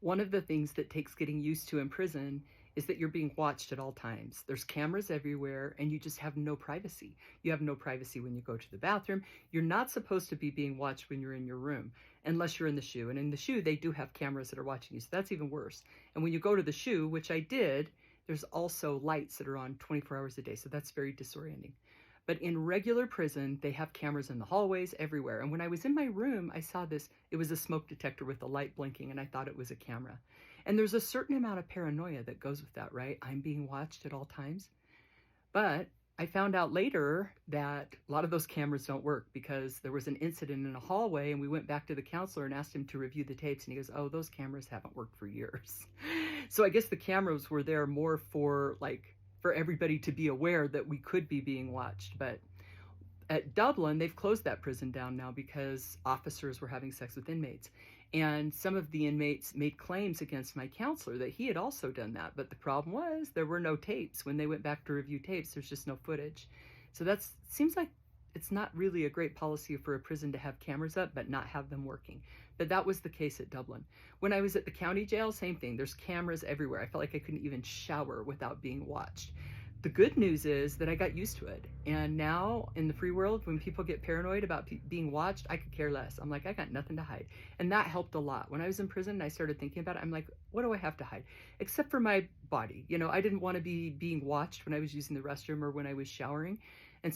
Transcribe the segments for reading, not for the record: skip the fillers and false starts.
One of the things that takes getting used to in prison is that you're being watched at all times. There's cameras everywhere and you just have no privacy. You have no privacy when you go to the bathroom. You're not supposed to be being watched when you're in your room, unless you're in the SHU. And in the SHU, they do have cameras that are watching you, so that's even worse. And when you go to the SHU, which I did, there's also lights that are on 24 hours a day, so that's very disorienting. But in regular prison, they have cameras in the hallways everywhere. And when I was in my room, I saw this. It was a smoke detector with a light blinking, and I thought it was a camera. And there's a certain amount of paranoia that goes with that, right? I'm being watched at all times. But I found out later that a lot of those cameras don't work because there was an incident in a hallway and we went back to the counselor and asked him to review the tapes and he goes, oh, those cameras haven't worked for years. So I guess the cameras were there more for everybody to be aware that we could be being watched. But at Dublin, they've closed that prison down now because officers were having sex with inmates. And some of the inmates made claims against my counselor that he had also done that. But the problem was there were no tapes. When they went back to review tapes, there's just no footage. So that seems like it's not really a great policy for a prison to have cameras up but not have them working. But that was the case at Dublin. When I was at the county jail, same thing. There's cameras everywhere. I felt like I couldn't even shower without being watched. The good news is that I got used to it. And now in the free world, when people get paranoid about being watched, I could care less. I'm like, I got nothing to hide. And that helped a lot. When I was in prison and I started thinking about it, I'm like, what do I have to hide? Except for my body. You know, I didn't want to be being watched when I was using the restroom or when I was showering. And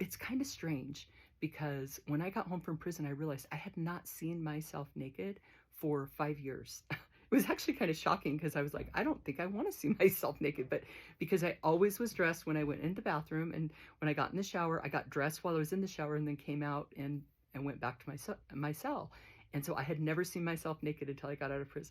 it's kind of strange because when I got home from prison, I realized I had not seen myself naked for 5 years. It was actually kind of shocking because I was like, I don't think I want to see myself naked, but because I always was dressed when I went into the bathroom, and when I got in the shower, I got dressed while I was in the shower and then came out and went back to my cell. And so I had never seen myself naked until I got out of prison.